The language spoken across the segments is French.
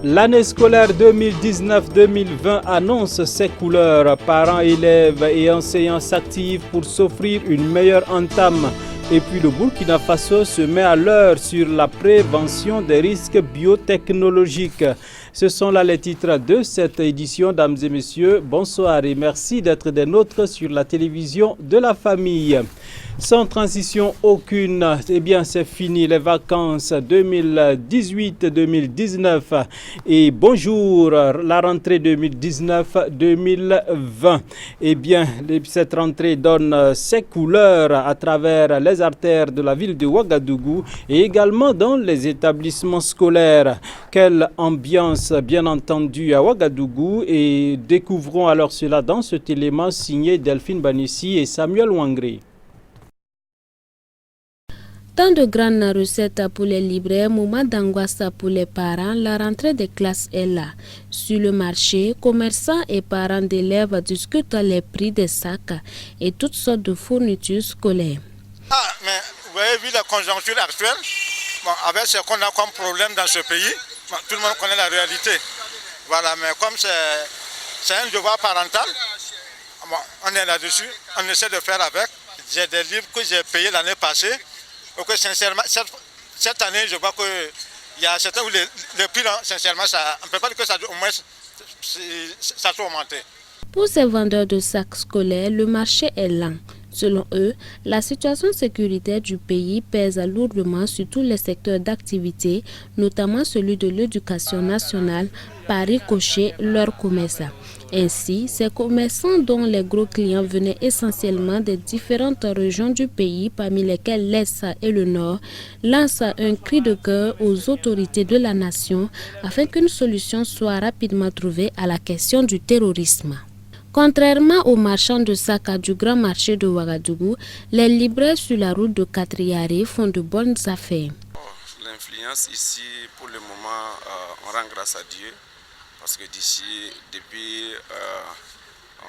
L'année scolaire 2019-2020 annonce ses couleurs. Parents, élèves et enseignants s'activent pour s'offrir une meilleure entame. Et puis le Burkina Faso se met à l'heure sur la prévention des risques biotechnologiques. Ce sont là les titres de cette édition, dames et messieurs. Bonsoir et merci d'être des nôtres sur la télévision de la famille. Sans transition aucune, eh bien c'est fini les vacances 2018-2019 et bonjour la rentrée 2019-2020. Eh bien cette rentrée donne ses couleurs à travers les artères de la ville de Ouagadougou et également dans les établissements scolaires. Quelle ambiance bien entendu à Ouagadougou, et découvrons alors cela dans cet élément signé Delphine Banissi et Samuel Ouangré. Tant de grandes recettes pour les libraires, moments d'angoisse pour les parents, la rentrée des classes est là. Sur le marché, commerçants et parents d'élèves discutent les prix des sacs et toutes sortes de fournitures scolaires. Mais vous avez vu la conjoncture actuelle, avec ce qu'on a comme problème dans ce pays, tout le monde connaît la réalité. Voilà, mais comme c'est un devoir parental, on est là-dessus, on essaie de faire avec. J'ai des livres que j'ai payés l'année passée. Donc, sincèrement, cette année, je vois qu'il y a certains où le prix, sincèrement, on ne peut pas dire que ça, au moins, ça soit augmenté. Pour ces vendeurs de sacs scolaires, le marché est lent. Selon eux, la situation sécuritaire du pays pèse lourdement sur tous les secteurs d'activité, notamment celui de l'éducation nationale, par ricochet leur commerce. Ainsi, ces commerçants dont les gros clients venaient essentiellement des différentes régions du pays, parmi lesquelles l'Est et le Nord, lancent un cri de cœur aux autorités de la nation afin qu'une solution soit rapidement trouvée à la question du terrorisme. Contrairement aux marchands de sacs du grand marché de Ouagadougou, les libraires sur la route de Katriari font de bonnes affaires. L'influence ici, pour le moment, on rend grâce à Dieu. Parce que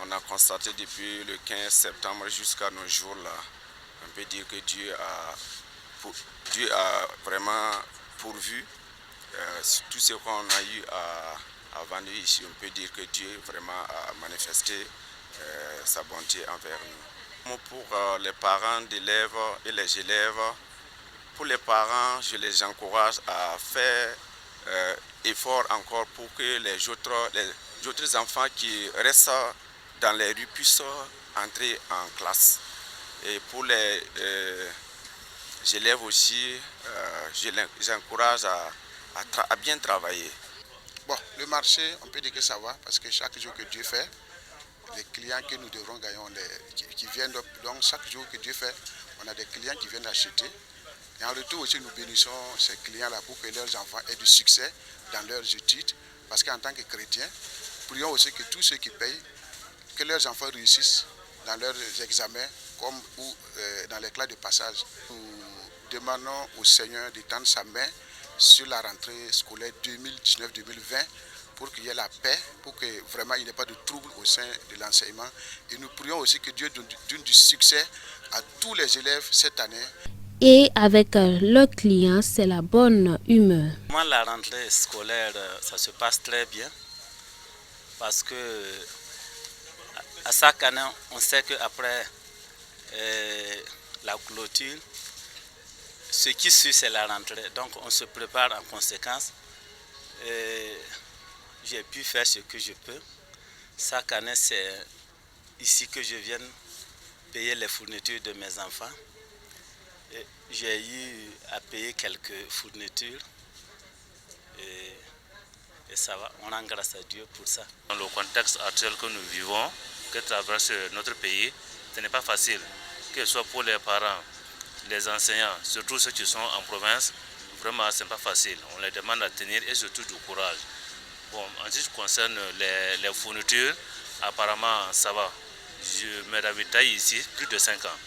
on a constaté depuis le 15 septembre jusqu'à nos jours là, on peut dire que Dieu a vraiment pourvu tout ce qu'on a eu à vendre ici. On peut dire que Dieu vraiment a manifesté sa bonté envers nous. Pour les parents d'élèves et les élèves, pour les parents, je les encourage à faire effort encore pour que les autres enfants qui restent dans les rues puissent entrer en classe. Et pour les élèves aussi, je les encourage à bien travailler. Bon, le marché, on peut dire que ça va, parce que chaque jour que Dieu fait, les clients que nous devrons gagner, qui viennent, donc chaque jour que Dieu fait, on a des clients qui viennent acheter. Et en retour aussi, nous bénissons ces clients-là pour que leurs enfants aient du succès dans leurs études. Parce qu'en tant que chrétiens, prions aussi que tous ceux qui payent, que leurs enfants réussissent dans leurs examens comme ou dans les classes de passage. Nous demandons au Seigneur d'étendre sa main sur la rentrée scolaire 2019-2020 pour qu'il y ait la paix, pour que vraiment il n'y ait pas de trouble au sein de l'enseignement. Et nous prions aussi que Dieu donne du succès à tous les élèves cette année. Et avec leurs clients, c'est la bonne humeur. La rentrée scolaire, ça se passe très bien parce que à chaque année, on sait qu'après la clôture, ce qui suit, c'est la rentrée. Donc, on se prépare en conséquence. J'ai pu faire ce que je peux. Chaque année, c'est ici que je viens payer les fournitures de mes enfants. J'ai eu à payer quelques fournitures et ça va, on rend grâce à Dieu pour ça. Dans le contexte actuel que nous vivons, que traverse notre pays, ce n'est pas facile, que ce soit pour les parents, les enseignants, surtout ceux qui sont en province, vraiment ce n'est pas facile. On les demande à tenir et surtout du courage. Bon, en ce qui concerne les fournitures, apparemment ça va. Je me ravitaille ici plus de 5 ans.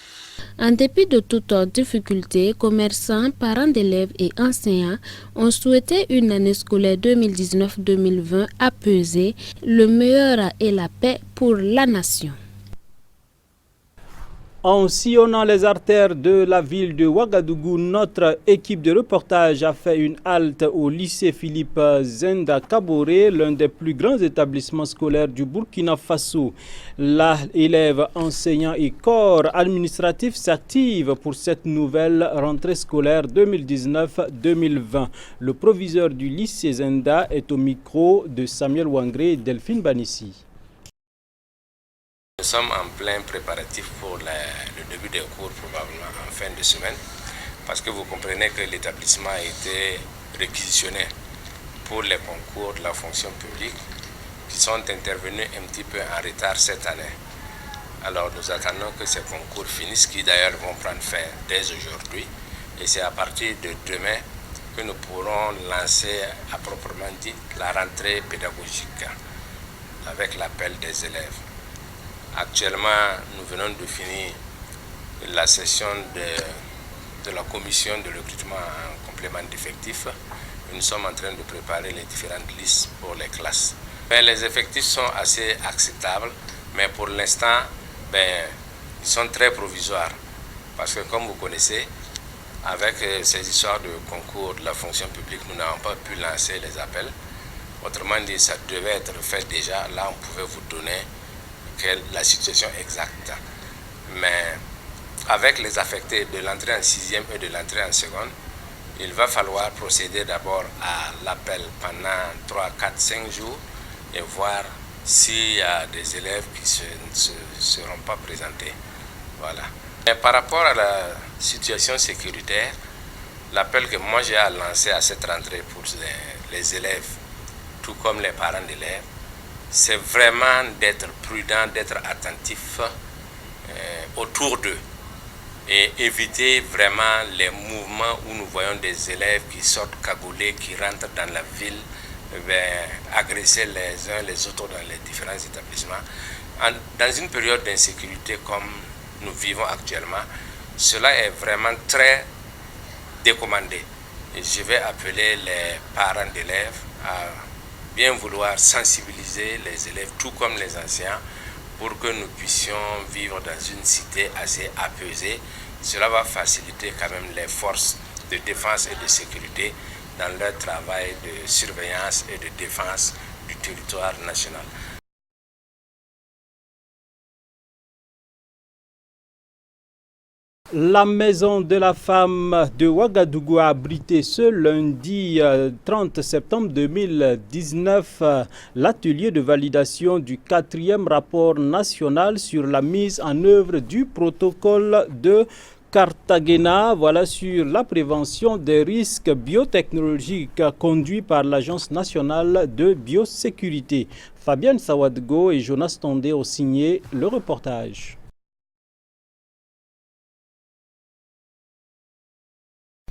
En dépit de toutes difficultés, commerçants, parents d'élèves et enseignants ont souhaité une année scolaire 2019-2020 apaisée, le meilleur et la paix pour la nation. En sillonnant les artères de la ville de Ouagadougou, notre équipe de reportage a fait une halte au lycée Philippe Zenda Kaboré, l'un des plus grands établissements scolaires du Burkina Faso. Là, élèves, enseignants et corps administratifs s'activent pour cette nouvelle rentrée scolaire 2019-2020. Le proviseur du lycée Zenda est au micro de Samuel Wangré et Delphine Banissi. Nous sommes en plein préparatif pour le début des cours, probablement en fin de semaine, parce que vous comprenez que l'établissement a été réquisitionné pour les concours de la fonction publique qui sont intervenus un petit peu en retard cette année. Alors nous attendons que ces concours finissent, qui d'ailleurs vont prendre fin dès aujourd'hui, et c'est à partir de demain que nous pourrons lancer à proprement dit la rentrée pédagogique avec l'appel des élèves. Actuellement, nous venons de finir la session de la commission de recrutement en complément d'effectifs. Nous sommes en train de préparer les différentes listes pour les classes. Les effectifs sont assez acceptables, mais pour l'instant, ils sont très provisoires. Parce que comme vous connaissez, avec ces histoires de concours de la fonction publique, nous n'avons pas pu lancer les appels. Autrement dit, ça devait être fait déjà. Là, on pouvait vous donner la situation exacte. Mais avec les affectés de l'entrée en 6e et de l'entrée en seconde, il va falloir procéder d'abord à l'appel pendant 3, 4, 5 jours et voir s'il y a des élèves qui ne seront pas présentés. Voilà. Et par rapport à la situation sécuritaire, l'appel que moi j'ai à lancer à cette rentrée pour les élèves, tout comme les parents d'élèves, c'est vraiment d'être prudent, d'être attentif autour d'eux et éviter vraiment les mouvements où nous voyons des élèves qui sortent cagoulés, qui rentrent dans la ville, agresser les uns les autres dans les différents établissements. Dans une période d'insécurité comme nous vivons actuellement, cela est vraiment très décommandé. Et je vais appeler les parents d'élèves à bien vouloir sensibiliser les élèves, tout comme les enseignants, pour que nous puissions vivre dans une cité assez apaisée. Cela va faciliter quand même les forces de défense et de sécurité dans leur travail de surveillance et de défense du territoire national. La maison de la femme de Ouagadougou a abrité ce lundi 30 septembre 2019 l'atelier de validation du 4e rapport national sur la mise en œuvre du protocole de Cartagena, voilà, sur la prévention des risques biotechnologiques conduit par l'Agence nationale de biosécurité. Fabienne Sawadgo et Jonas Tondé ont signé le reportage.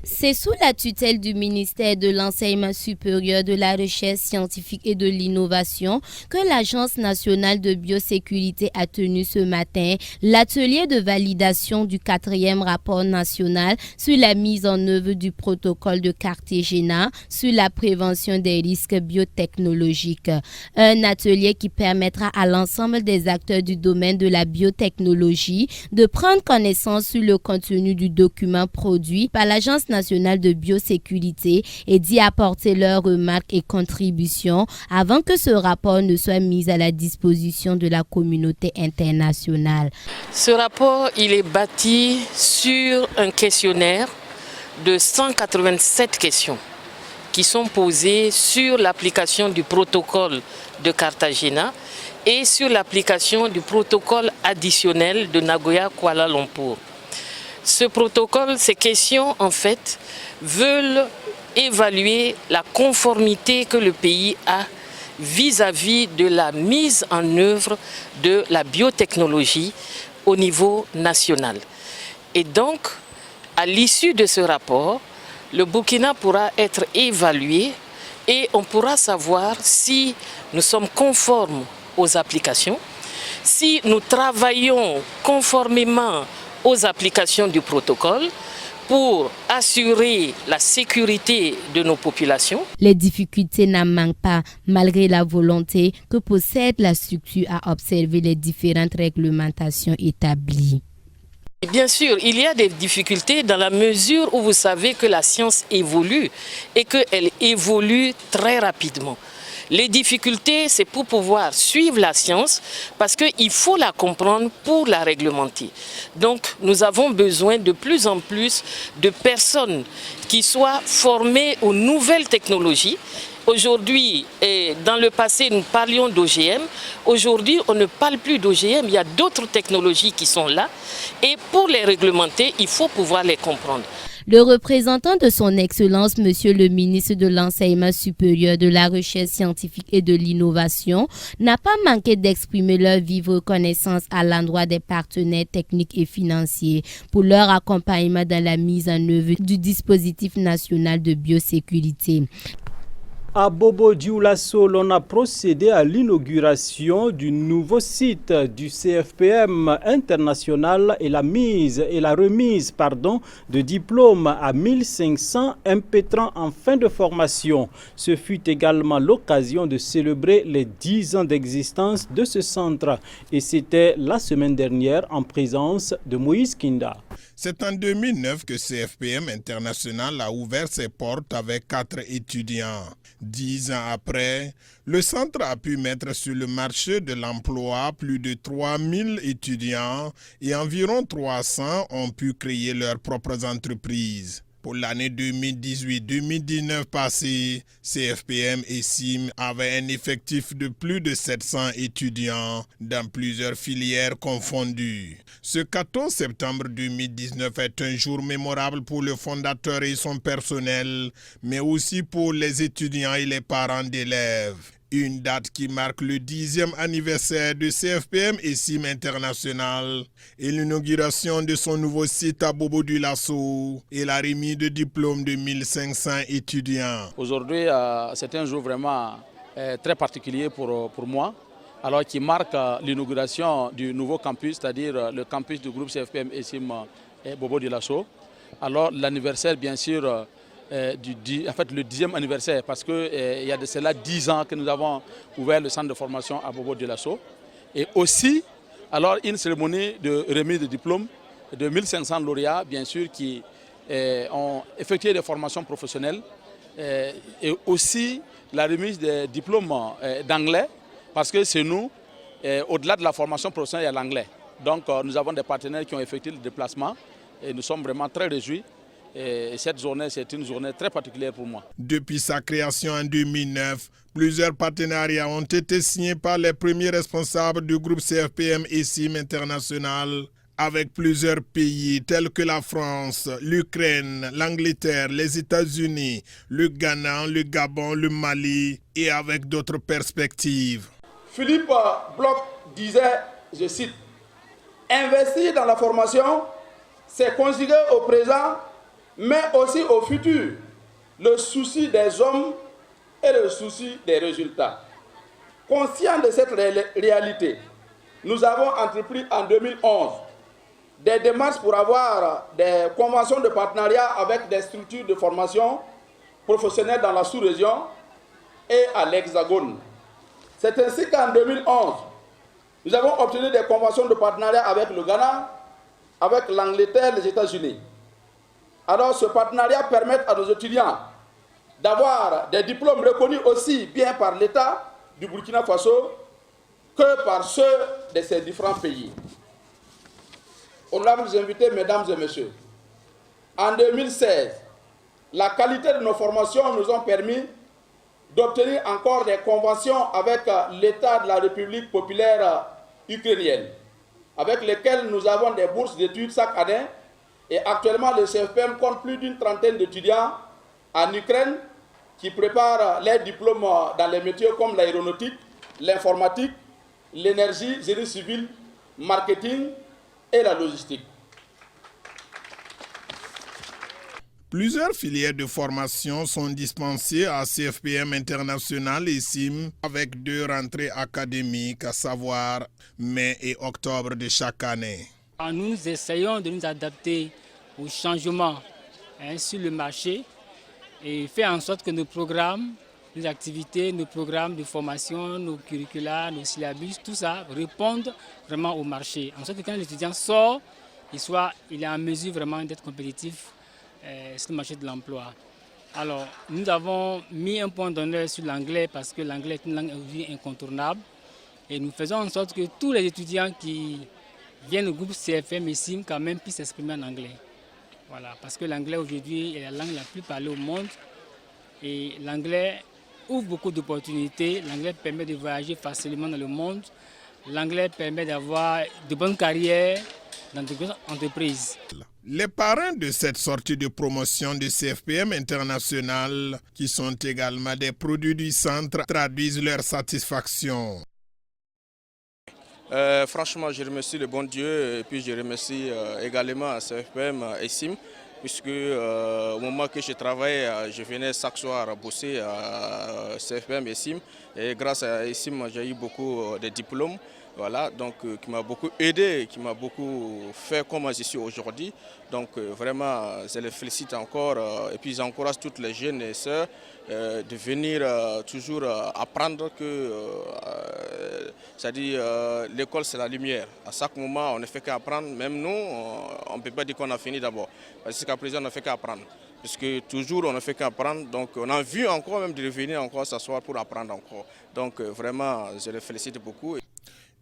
C'est sous la tutelle du ministère de l'Enseignement supérieur, de la Recherche scientifique et de l'Innovation que l'Agence nationale de biosécurité a tenu ce matin l'atelier de validation du 4e rapport national sur la mise en œuvre du protocole de Cartagena sur la prévention des risques biotechnologiques. Un atelier qui permettra à l'ensemble des acteurs du domaine de la biotechnologie de prendre connaissance sur le contenu du document produit par l'Agence nationale de biosécurité et d'y apporter leurs remarques et contributions avant que ce rapport ne soit mis à la disposition de la communauté internationale. Ce rapport, il est bâti sur un questionnaire de 187 questions qui sont posées sur l'application du protocole de Cartagena et sur l'application du protocole additionnel de Nagoya-Kuala Lumpur. Ce protocole, ces questions, en fait, veulent évaluer la conformité que le pays a vis-à-vis de la mise en œuvre de la biotechnologie au niveau national. Et donc, à l'issue de ce rapport, le Burkina pourra être évalué et on pourra savoir si nous sommes conformes aux applications, si nous travaillons conformément aux applications du protocole pour assurer la sécurité de nos populations. Les difficultés n'en manquent pas, malgré la volonté que possède la structure à observer les différentes réglementations établies. Bien sûr, il y a des difficultés dans la mesure où vous savez que la science évolue et qu'elle évolue très rapidement. Les difficultés, c'est pour pouvoir suivre la science parce qu'il faut la comprendre pour la réglementer. Donc, nous avons besoin de plus en plus de personnes qui soient formées aux nouvelles technologies. Aujourd'hui, et dans le passé, nous parlions d'OGM. Aujourd'hui, on ne parle plus d'OGM. Il y a d'autres technologies qui sont là. Et pour les réglementer, il faut pouvoir les comprendre. Le représentant de son Excellence, Monsieur le ministre de l'Enseignement supérieur, de la Recherche scientifique et de l'Innovation, n'a pas manqué d'exprimer leur vive reconnaissance à l'endroit des partenaires techniques et financiers pour leur accompagnement dans la mise en œuvre du dispositif national de biosécurité. À Bobo-Dioulasso, l'on a procédé à l'inauguration du nouveau site du CFPM international et la remise de diplômes à 1500 impétrants en fin de formation. Ce fut également l'occasion de célébrer les 10 ans d'existence de ce centre. Et c'était la semaine dernière en présence de Moïse Kinda. C'est en 2009 que CFPM International a ouvert ses portes avec 4 étudiants. 10 ans après, le centre a pu mettre sur le marché de l'emploi plus de 3000 étudiants et environ 300 ont pu créer leurs propres entreprises. Pour l'année 2018-2019 passée, CFPM et SIM avaient un effectif de plus de 700 étudiants dans plusieurs filières confondues. Ce 14 septembre 2019 est un jour mémorable pour le fondateur et son personnel, mais aussi pour les étudiants et les parents d'élèves. Une date qui marque le 10e anniversaire de CFPM et SIM International et l'inauguration de son nouveau site à Bobo-Dioulasso et la remise de diplômes de 1500 étudiants. Aujourd'hui, c'est un jour vraiment très particulier pour moi, alors qui marque l'inauguration du nouveau campus, c'est-à-dire le campus du groupe CFPM et SIM et Bobo-Dioulasso. Alors l'anniversaire, bien sûr, le 10e anniversaire, parce qu'il y a de cela 10 ans que nous avons ouvert le centre de formation à Bobo-Dioulasso. Et aussi, alors une cérémonie de remise de diplôme de 1500 lauréats, bien sûr, qui ont effectué des formations professionnelles. Et aussi la remise des diplômes d'anglais, parce que c'est nous, au-delà de la formation professionnelle, il y a l'anglais. Donc nous avons des partenaires qui ont effectué le déplacement et nous sommes vraiment très réjouis. Et cette journée, c'est une journée très particulière pour moi. Depuis sa création en 2009, plusieurs partenariats ont été signés par les premiers responsables du groupe CFPM et SIM International avec plusieurs pays tels que la France, l'Ukraine, l'Angleterre, les États-Unis, le Ghana, le Gabon, le Mali et avec d'autres perspectives. Philippe Bloch disait, je cite, « Investir dans la formation, c'est conjuguer au présent mais aussi au futur, le souci des hommes et le souci des résultats. » Conscient de cette réalité, nous avons entrepris en 2011 des démarches pour avoir des conventions de partenariat avec des structures de formation professionnelle dans la sous-région et à l'Hexagone. C'est ainsi qu'en 2011, nous avons obtenu des conventions de partenariat avec le Ghana, avec l'Angleterre et les États-Unis. Alors ce partenariat permet à nos étudiants d'avoir des diplômes reconnus aussi bien par l'État du Burkina Faso que par ceux de ces différents pays. Honorables invités, mesdames et messieurs, en 2016, la qualité de nos formations nous a permis d'obtenir encore des conventions avec l'État de la République populaire ukrainienne, avec lesquelles nous avons des bourses d'études chaque année. Et actuellement, le CFPM compte plus d'une trentaine d'étudiants en Ukraine qui préparent leurs diplômes dans les métiers comme l'aéronautique, l'informatique, l'énergie, génie civil, marketing et la logistique. Plusieurs filières de formation sont dispensées à CFPM International et SIM avec 2 rentrées académiques, à savoir mai et octobre de chaque année. Nous essayons de nous adapter aux changements sur le marché et faire en sorte que nos programmes, nos activités, nos programmes de formation, nos curricula, nos syllabus, tout ça répondent vraiment au marché. En sorte que quand l'étudiant sort il est en mesure vraiment d'être compétitif sur le marché de l'emploi. Alors, nous avons mis un point d'honneur sur l'anglais parce que l'anglais est une langue incontournable. Et nous faisons en sorte que tous les étudiants qui viennent au groupe CFM et SIM quand même puissent s'exprimer en anglais. Voilà, parce que l'anglais aujourd'hui est la langue la plus parlée au monde. Et l'anglais ouvre beaucoup d'opportunités. L'anglais permet de voyager facilement dans le monde. L'anglais permet d'avoir de bonnes carrières dans de grandes entreprises. Les parrains de cette sortie de promotion du CFPM international, qui sont également des produits du centre, traduisent leur satisfaction. Franchement, je remercie le bon Dieu et puis je remercie également CFPM et SIM, puisque au moment que je travaillais, je venais chaque soir bosser à CFPM et SIM. Et grâce à SIM, j'ai eu beaucoup de diplômes. Voilà, donc qui m'a beaucoup aidé, qui m'a beaucoup fait comme je suis aujourd'hui. Donc vraiment, je les félicite encore et puis j'encourage toutes les jeunes et sœurs de venir toujours apprendre que c'est-à-dire l'école c'est la lumière. À chaque moment, on ne fait qu'apprendre. Même nous, on ne peut pas dire qu'on a fini d'abord. Parce qu'à présent, on ne fait qu'apprendre. Parce que toujours, on ne fait qu'apprendre. Donc on a envie encore même de revenir encore s'asseoir pour apprendre encore. Donc vraiment, je les félicite beaucoup.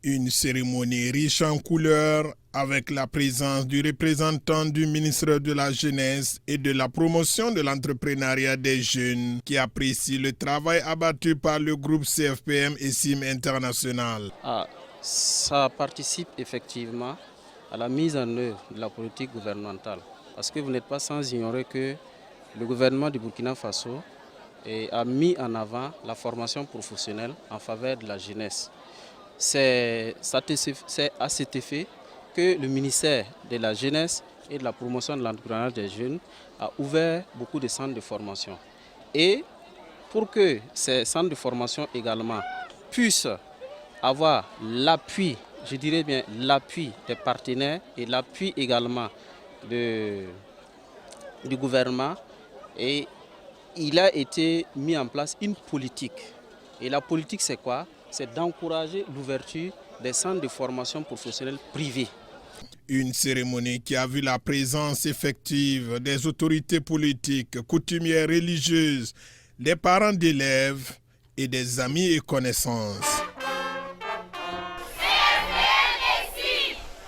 Une cérémonie riche en couleurs avec la présence du représentant du ministre de la Jeunesse et de la promotion de l'entrepreneuriat des jeunes qui apprécie le travail abattu par le groupe CFPM et SIM International. Ça participe effectivement à la mise en œuvre de la politique gouvernementale. Parce que vous n'êtes pas sans ignorer que le gouvernement du Burkina Faso a mis en avant la formation professionnelle en faveur de la jeunesse. C'est à cet effet que le ministère de la Jeunesse et de la promotion de l'entrepreneuriat des jeunes a ouvert beaucoup de centres de formation. Et pour que ces centres de formation également puissent avoir l'appui, je dirais bien l'appui des partenaires et l'appui également du gouvernement, et il a été mis en place une politique. Et la politique, c'est quoi? C'est d'encourager l'ouverture des centres de formation professionnelle privés. Une cérémonie qui a vu la présence effective des autorités politiques, coutumières, religieuses, des parents d'élèves et des amis et connaissances.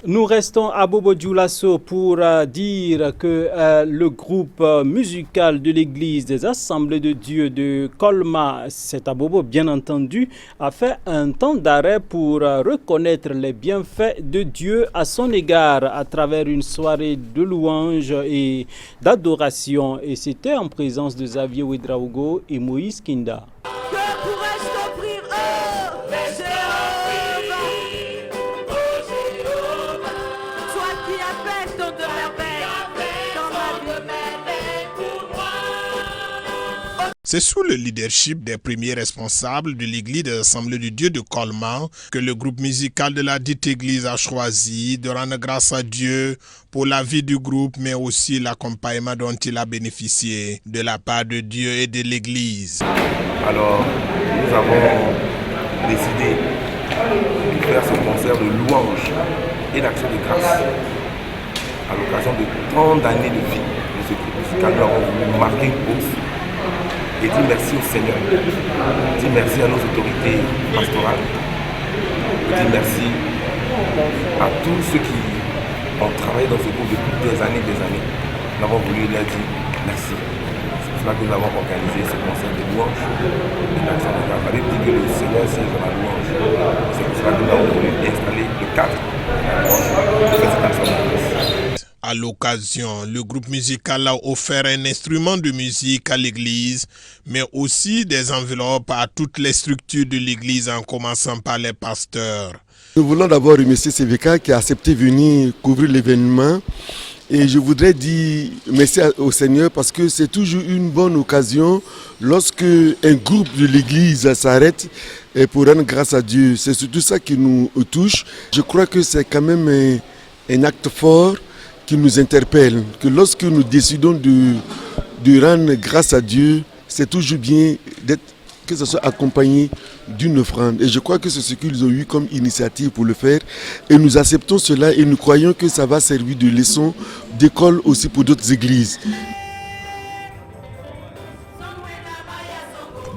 Nous restons à Bobo-Dioulasso pour dire que le groupe musical de l'église des Assemblées de Dieu de Kolma, c'est à Bobo bien entendu, a fait un temps d'arrêt pour reconnaître les bienfaits de Dieu à son égard à travers une soirée de louanges et d'adoration. Et c'était en présence de Xavier Ouedraogo et Moïse Kinda. C'est sous le leadership des premiers responsables de l'église des Assemblées de Dieu de Kolma que le groupe musical de la dite église a choisi de rendre grâce à Dieu pour la vie du groupe, mais aussi l'accompagnement dont il a bénéficié de la part de Dieu et de l'église. Alors, nous avons décidé de faire ce concert de louange et d'action de grâce à l'occasion de tant d'années de vie de ce groupe musical. Nous avons voulu marquer une pause et dire merci au Seigneur, dire merci à nos autorités pastorales, dire merci à tous ceux qui ont travaillé dans ce groupe depuis des années. Nous avons voulu leur dire merci. C'est pour cela que nous avons organisé ce concert de louange et d'action de grâce. La Bible dit que le Seigneur siège dans la louange. C'est pour cela que nous avons voulu installer le cadre de la louange et faire cette action de grâce. À l'occasion, le groupe musical a offert un instrument de musique à l'église, mais aussi des enveloppes à toutes les structures de l'église, en commençant par les pasteurs. Nous voulons d'abord remercier CVK qui a accepté de venir couvrir l'événement. Et je voudrais dire merci au Seigneur parce que c'est toujours une bonne occasion lorsque un groupe de l'église s'arrête pour rendre grâce à Dieu. C'est surtout ça qui nous touche. Je crois que c'est quand même un acte fort qui nous interpelle, que lorsque nous décidons de rendre grâce à Dieu, c'est toujours bien que ce soit accompagné d'une offrande. Et je crois que c'est ce qu'ils ont eu comme initiative pour le faire. Et nous acceptons cela et nous croyons que ça va servir de leçon d'école aussi pour d'autres églises.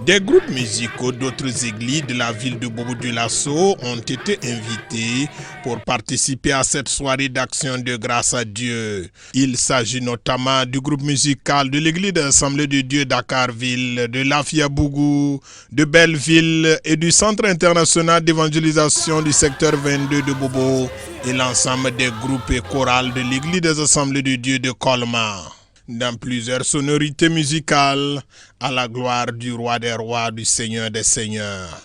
Des groupes musicaux d'autres églises de la ville de Bobo-Dioulasso ont été invités pour participer à cette soirée d'action de grâce à Dieu. Il s'agit notamment du groupe musical de l'église d'Assemblée de Dieu Dakarville, de Lafiabougou, de Belleville et du Centre international d'évangélisation du secteur 22 de Bobo et l'ensemble des groupes et chorales de l'église des Assemblées de Dieu de Colmar. Dans plusieurs sonorités musicales, à la gloire du roi des rois, du Seigneur des seigneurs.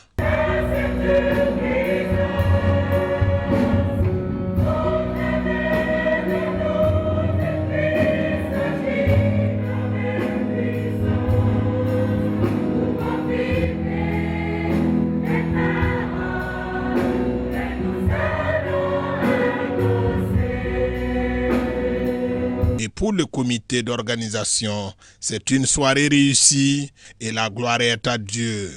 Et pour le comité d'organisation, c'est une soirée réussie et la gloire est à Dieu.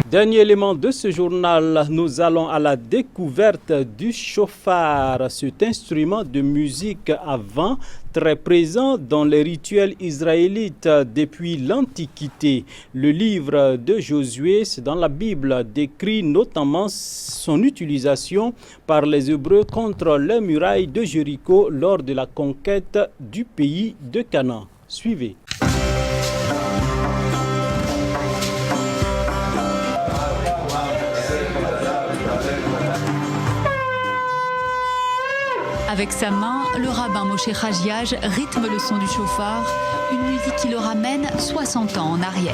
Dernier élément de ce journal, nous allons à la découverte du chauffard, cet instrument de musique à vent très présent dans les rituels israélites depuis l'Antiquité. Le livre de Josué, dans la Bible, décrit notamment son utilisation par les Hébreux contre les murailles de Jéricho lors de la conquête du pays de Canaan. Suivez. Avec sa main, le rabbin Moshe Chagiage rythme le son du chauffard, une musique qui le ramène 60 ans en arrière.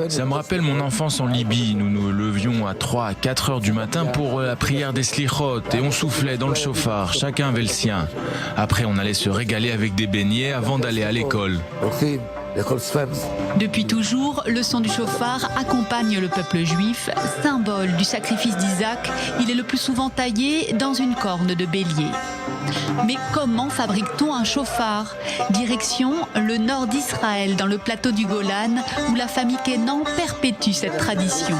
Ça me rappelle mon enfance en Libye. Nous nous levions à 3 à 4 heures du matin pour la prière des slichot et on soufflait dans le chauffard, chacun avait le sien. Après on allait se régaler avec des beignets avant d'aller à l'école. Depuis toujours, le son du chauffard accompagne le peuple juif, symbole du sacrifice d'Isaac. Il est le plus souvent taillé dans une corne de bélier. Mais comment fabrique-t-on un chauffard? Direction le nord d'Israël, dans le plateau du Golan, où la famille Kenan perpétue cette tradition.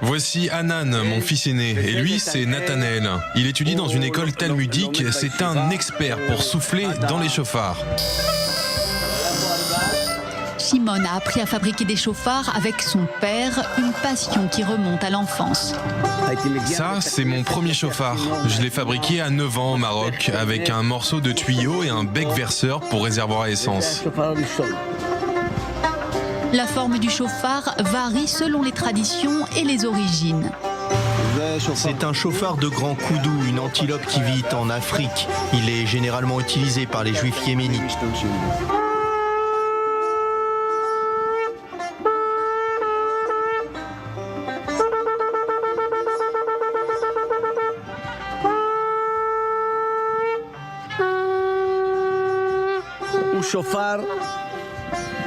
Voici Hanan, mon fils aîné, et lui c'est Nathanaël. Il étudie dans une école talmudique, c'est un expert pour souffler dans les chauffards. Shimon a appris à fabriquer des chauffards avec son père, une passion qui remonte à l'enfance. Ça, c'est mon premier chauffard. Je l'ai fabriqué à 9 ans au Maroc, avec un morceau de tuyau et un bec verseur pour réservoir à essence. La forme du chauffard varie selon les traditions et les origines. C'est un chauffard de grand koudou, une antilope qui vit en Afrique. Il est généralement utilisé par les juifs yéménites.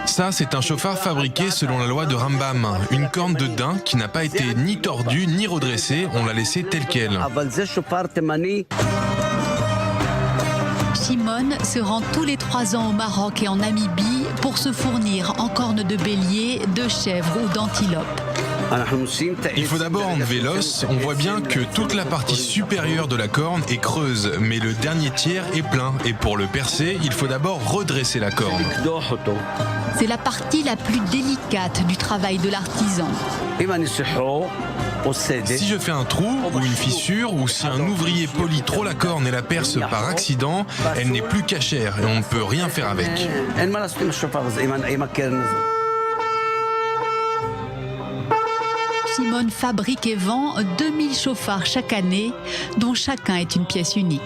Ça, c'est un chauffard fabriqué selon la loi de Rambam. Une corne de daim qui n'a pas été ni tordue ni redressée, on l'a laissée telle qu'elle. Shimon se rend tous les 3 ans au Maroc et en Namibie pour se fournir en cornes de bélier, de chèvre ou d'antilope. Il faut d'abord enlever l'os. On voit bien que toute la partie supérieure de la corne est creuse, mais le dernier tiers est plein. Et pour le percer, il faut d'abord redresser la corne. C'est la partie la plus délicate du travail de l'artisan. Si je fais un trou ou une fissure, ou si un ouvrier polit trop la corne et la perce par accident, elle n'est plus cachère et on ne peut rien faire avec. Shimon fabrique et vend 2000 chauffards chaque année, dont chacun est une pièce unique.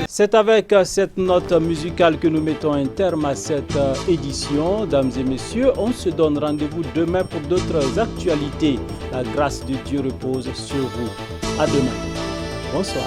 C'est avec cette note musicale que nous mettons un terme à cette édition. Dames et messieurs, on se donne rendez-vous demain pour d'autres actualités. La grâce de Dieu repose sur vous. À demain. Bonsoir.